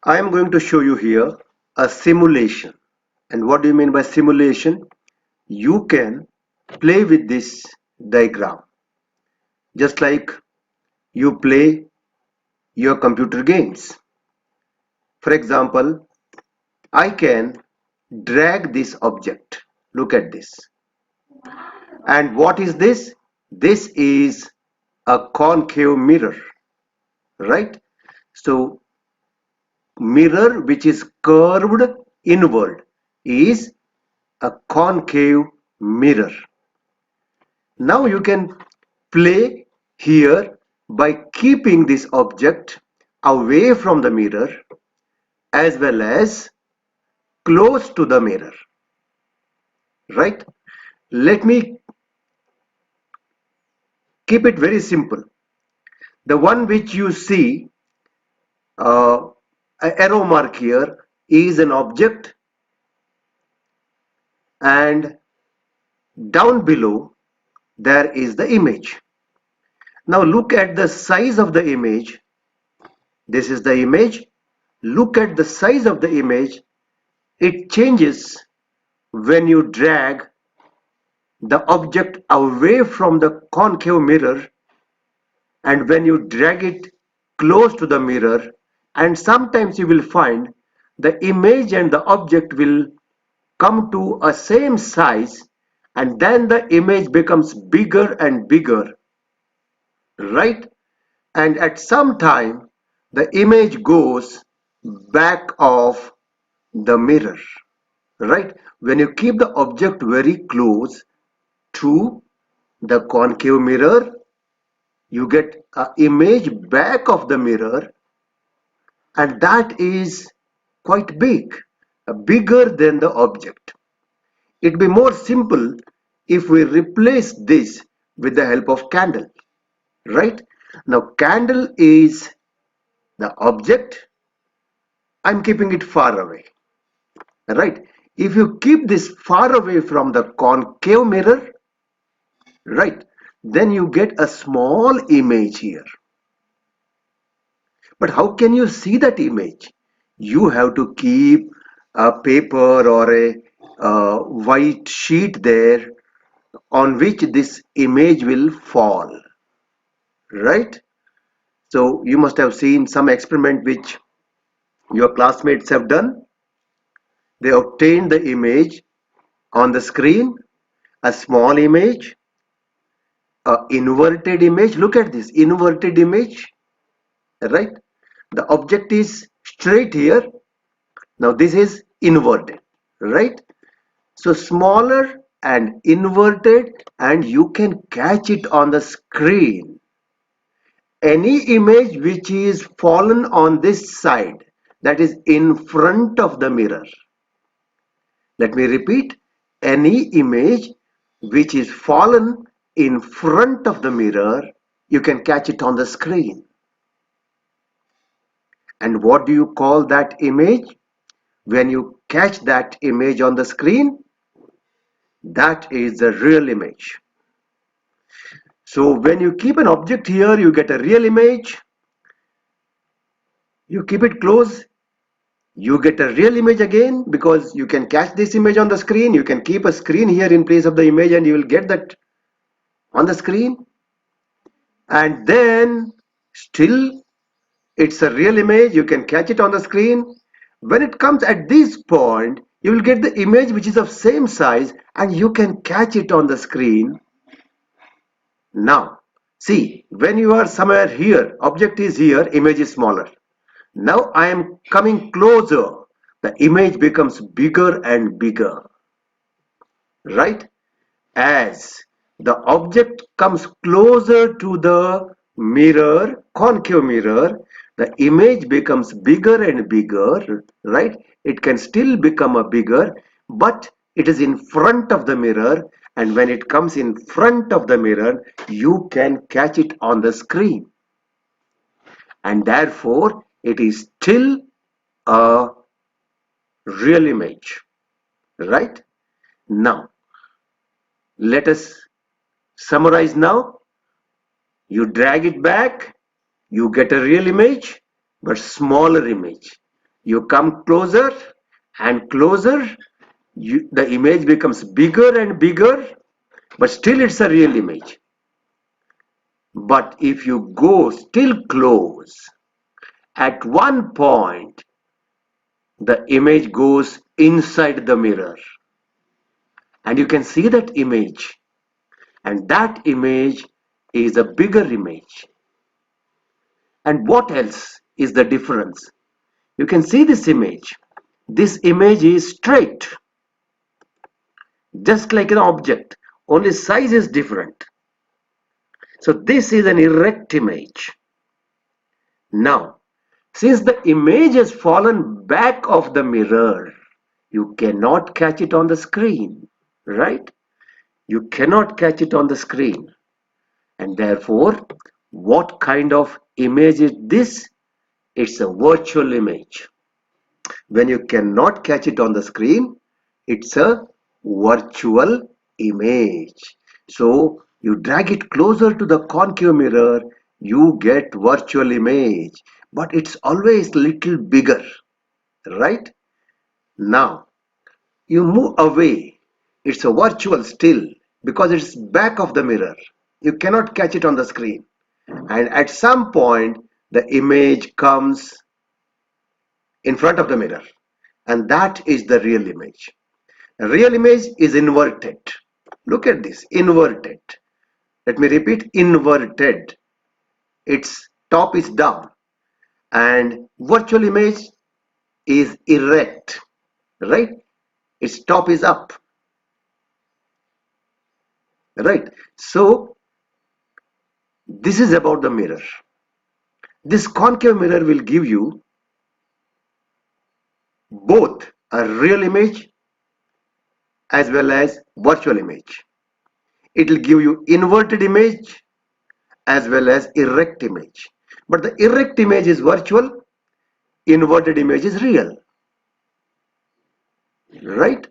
I am going to show you here a simulation. And what do you mean by simulation? You can play with this diagram just like you play your computer games. For example, I can drag this object. Look at this. And what is this? This is a concave mirror, right? So mirror which is curved inward is a concave mirror. Now you can play here by keeping this object away from the mirror as well as close to the mirror, right? Let me keep it very simple. The one which you see uh, a arrow mark here is an object, and down below there is the image. Now look at the size of the image. This is the image. Look at the size of the image. It changes when you drag the object away from the concave mirror and when you drag it close to the mirror, and sometimes you will find the image and the object will come to a same size, and then the image becomes bigger and bigger, right? And at some time the image goes back of the mirror, right? When you keep the object very close to the concave mirror, you get an image back of the mirror, and that is quite big, bigger than the object. It'd be more simple if we replace this with the help of candle, right? Now candle is the object. I'm keeping it far away, right? If you keep this far away from the concave mirror, right, then you get a small image here. But how can you see that image? You have to keep a paper or a white sheet there on which this image will fall, right? So you must have seen some experiment which your classmates have done. They obtained the image on the screen, a small image, a inverted image. Look at this inverted image, right? The object is straight here. Now this is inverted, right? So smaller and inverted, and you can catch it on the screen. Any image which is fallen on this side, that is in front of the mirror. Let me repeat, any image which is fallen in front of the mirror, you can catch it on the screen. And what do you call that image? When you catch that image on the screen, that is the real image. So when you keep an object here, you get a real image. You keep it close, you get a real image again because you can catch this image on the screen. You can keep a screen here in place of the image and you will get that on the screen. And then still it's a real image. You can catch it on the screen. When it comes at this point, you will get the image which is of same size and you can catch it on the screen. Now see, when you are somewhere here, object is here, image is smaller. Now I am coming closer. The image becomes bigger and bigger, right? As the object comes closer to the mirror, concave mirror, the image becomes bigger and bigger, right? It can still become a bigger, but it is in front of the mirror, and when it comes in front of the mirror, you can catch it on the screen, and therefore it is still a real image, right? Now let us summarize. Now you drag it back, you get a real image but smaller image. You come closer and closer, the image becomes bigger and bigger, but still it's a real image. But if you go still close, at one point, the image goes inside the mirror. And you can see that image. And that image is a bigger image. And what else is the difference? You can see this image. This image is straight, just like an object, only size is different. So this is an erect image. Now, since the image has fallen back of the mirror, you cannot catch it on the screen, right? You cannot catch it on the screen. And therefore, what kind of image is this? It's a virtual image. When you cannot catch it on the screen, it's a virtual image. So you drag it closer to the concave mirror, you get virtual image, but it's always little bigger, right? Now you move away, it's a virtual still because it's back of the mirror. You cannot catch it on the screen. And at some point, the image comes in front of the mirror, and that is the real image. A real image is inverted. Look at this, inverted. Let me repeat, inverted. Its top is down, and virtual image is erect, right? Its top is up, right? So this is about the mirror. This concave mirror will give you both a real image as well as virtual image. It will give you inverted image as well as erect image. But the erect image is virtual, inverted image is real. Right?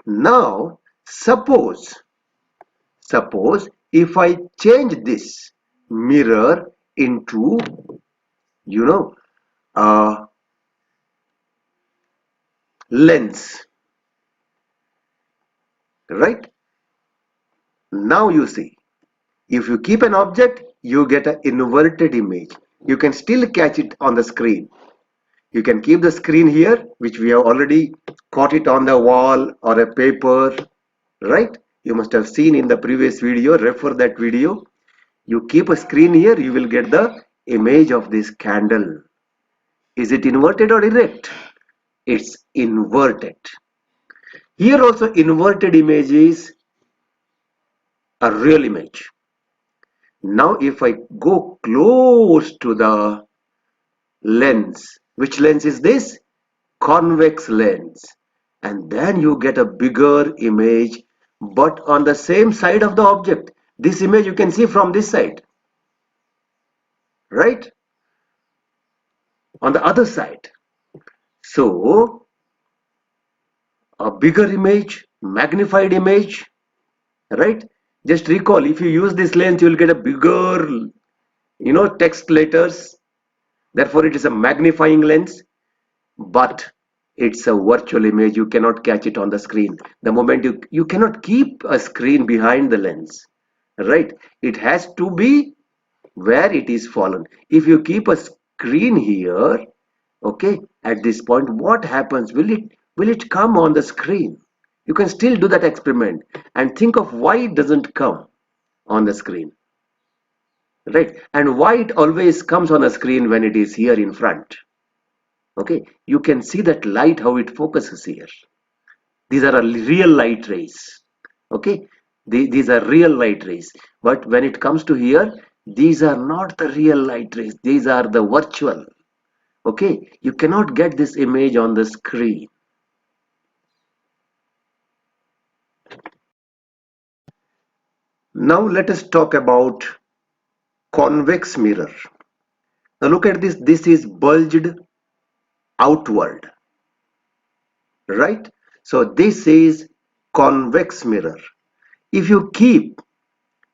Now, suppose if I change this mirror into, you know, lens, right? Now you see, if you keep an object, you get an inverted image. You can still catch it on the screen. You can keep the screen here, which we have already caught it on the wall or a paper, right? You must have seen in the previous video, refer that video. You keep a screen here, you will get the image of this candle. Is it inverted or erect? It's inverted. Here also inverted image is a real image. Now if I go close to the lens, which lens is this? Convex lens. And then you get a bigger image, but on the same side of the object. This image you can see from this side, right? On the other side. So a bigger image, magnified image, right? Just recall, if you use this lens, you will get a bigger, text letters. Therefore, it is a magnifying lens, but it's a virtual image. You cannot catch it on the screen. The moment you cannot keep a screen behind the lens, right? It has to be where it is fallen. If you keep a screen here, okay, at this point, what happens? Will it come on the screen? You can still do that experiment and think of why it doesn't come on the screen, right? And why it always comes on the screen when it is here in front. Okay, you can see that light, how it focuses here. These are real light rays. Okay, these are real light rays. But when it comes to here, these are not the real light rays. These are the virtual. Okay, you cannot get this image on the screen. Now let us talk about convex mirror. Now look at this. This is bulged outward, right? So this is convex mirror. If you keep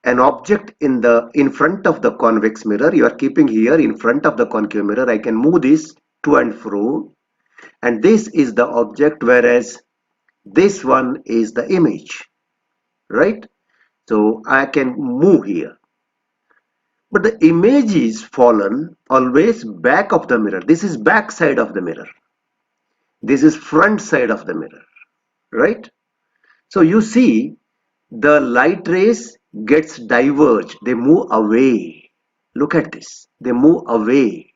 an object in front of the convex mirror, you are keeping here in front of the concave mirror. I can move this to and fro. and this is the object, whereas this one is the image, right? So I can move here, but the image is fallen always back of the mirror. This is back side of the mirror, this is front side of the mirror, right? So you see the light rays gets diverged, they move away. Look at this, they move away,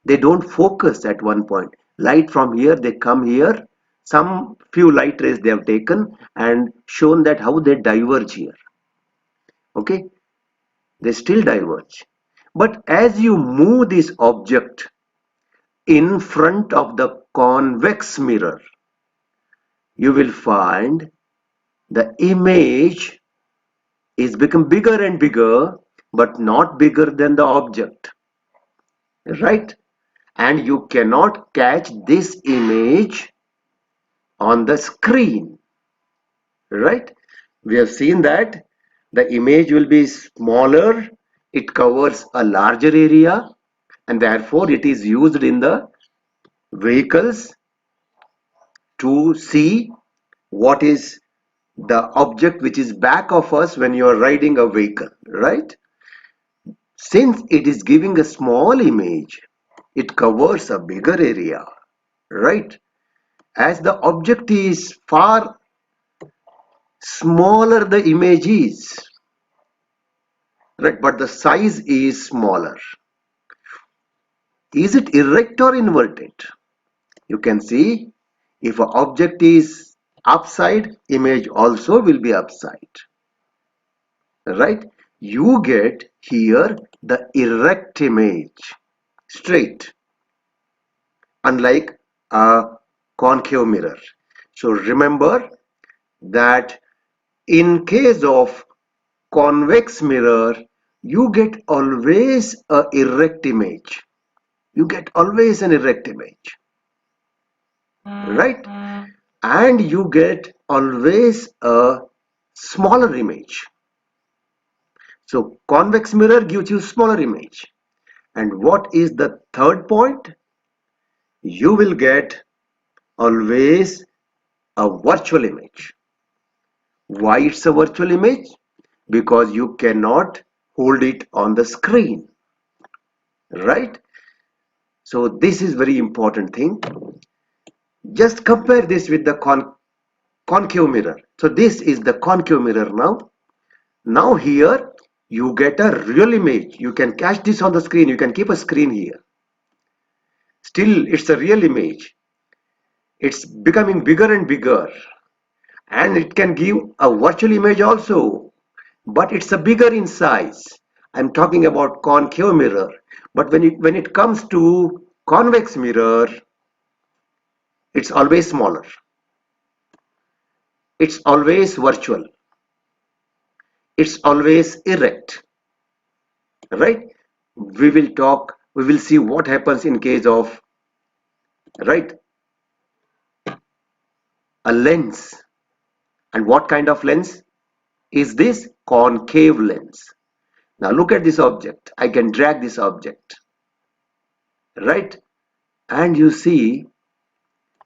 they don't focus at one point. Light from here, they come here, some few light rays they have taken and shown that how they diverge here. Okay, they still diverge, but as you move this object in front of the convex mirror, you will find the image is become bigger and bigger, but not bigger than the object, right? And you cannot catch this image on the screen, right? We have seen that the image will be smaller, it covers a larger area, and therefore it is used in the vehicles to see what is the object which is back of us when you are riding a vehicle, right? Since it is giving a small image, it covers a bigger area, right? As the object is far smaller, the image is, right? But the size is smaller. Is it erect or inverted? You can see if an object is upside, image also will be upside, right? You get here the erect image, straight, unlike a concave mirror. So remember that in case of convex mirror, you get always a erect image. You get always an erect image, right? And you get always a smaller image. So convex mirror gives you smaller image. And what is the third point? You will get always a virtual image. Why it's a virtual image? Because you cannot hold it on the screen, right? So this is very important thing. Just compare this with the concave mirror. So this is the concave mirror now. Now here you get a real image. You can catch this on the screen. You can keep a screen here. Still, it's a real image. It's becoming bigger and bigger. And it can give a virtual image also. But it's a bigger in size. I'm talking about concave mirror. But when it comes to convex mirror, it's always smaller. It's always virtual. It's always erect, right? We will see what happens in case of, right, a lens. And what kind of lens is this? Concave lens. Now look at this object. I can drag this object, right? And you see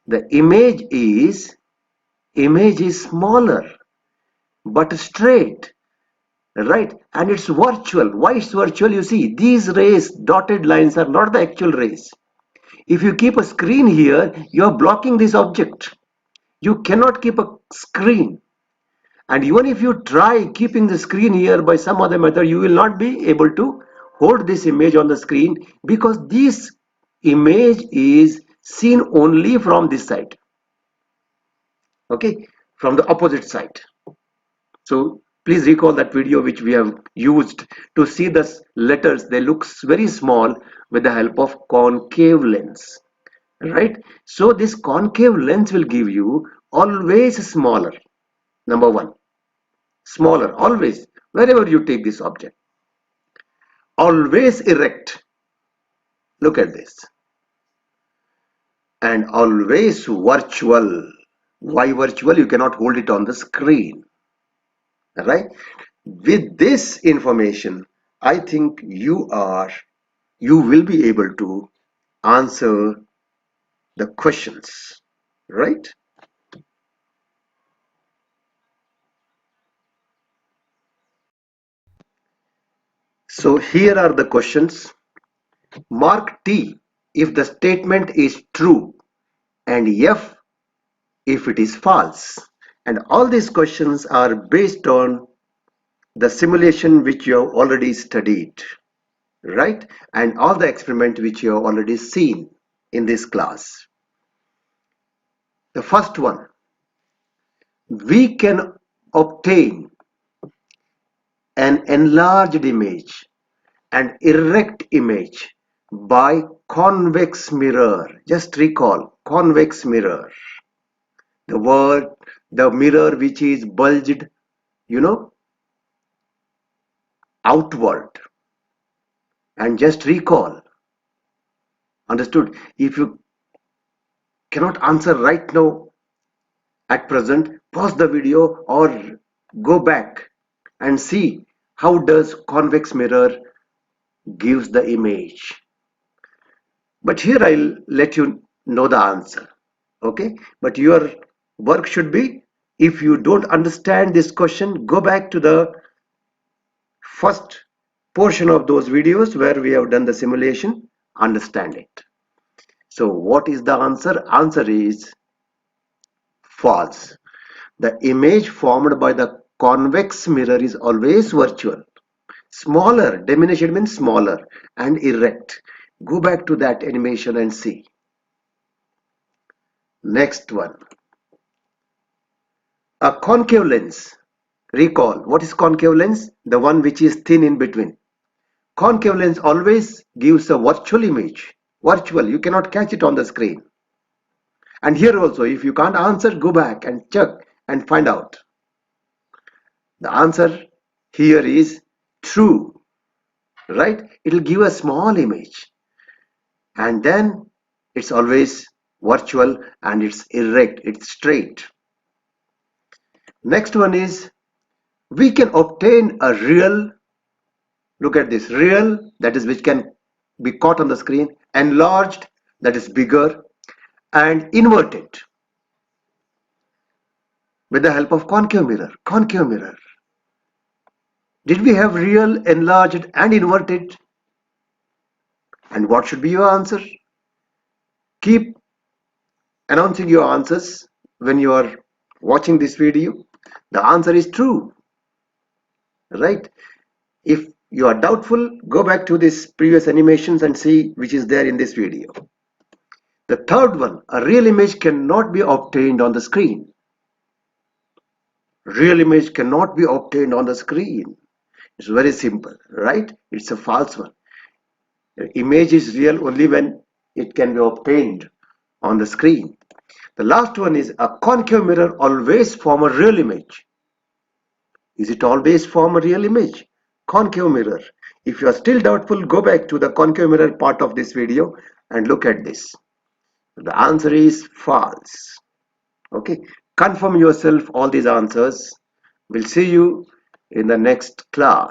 the image is smaller but straight, right? And it's virtual. Why it's virtual? You see these rays, dotted lines, are not the actual rays. If you keep a screen here, you are blocking this object. You cannot keep a screen. And even if you try keeping the screen here by some other method, you will not be able to hold this image on the screen, because this image is seen only from this side, okay, from the opposite side. So please recall that video which we have used to see the letters. They look very small with the help of concave lens, right? So this concave lens will give you always smaller. Number one, smaller always wherever you take this object. Always erect. Look at this. And always virtual. Why virtual? You cannot hold it on the screen, right? With this information, I think you will be able to answer the questions, right? So here are the questions. Mark T if the statement is true and F if it is false. And all these questions are based on the simulation which you have already studied, right? And all the experiment which you have already seen in this class. The first one, we can obtain an enlarged image, an erect image by convex mirror. Just recall convex mirror. The word, the mirror which is bulged, you know, outward. And just recall. Understood? If you cannot answer right now at present, pause the video or go back and see how does convex mirror gives the image. But here I'll let you know the answer. Okay, but your work should be, if you don't understand this question, go back to the first portion of those videos where we have done the simulation, understand it. So what is the answer? Answer is false. The image formed by the convex mirror is always virtual. Smaller, diminished means smaller, and erect. Go back to that animation and see. Next one. A concave lens. Recall, what is concave lens? The one which is thin in between. Concave lens always gives a virtual image. Virtual, you cannot catch it on the screen. And here also, if you can't answer, go back and check and find out. The answer here is true, right? It will give a small image. And then it's always virtual and it's erect, it's straight. Next one is, we can obtain a real, look at this, real, that is which can be caught on the screen, enlarged, that is bigger, and inverted with the help of concave mirror. Concave mirror. Did we have real, enlarged, and inverted? And what should be your answer? Keep announcing your answers when you are watching this video. The answer is true, right? If you are doubtful, go back to this previous animations and see which is there in this video. The third one, a real image cannot be obtained on the screen. Real image cannot be obtained on the screen. It's very simple, right? It's a false one. The image is real only when it can be obtained on the screen. The last one is, a concave mirror always form a real image. Is it always form a real image? Concave mirror. If you are still doubtful, go back to the concave mirror part of this video and look at this. The answer is false. Okay, confirm yourself all these answers. We'll see you in the next class.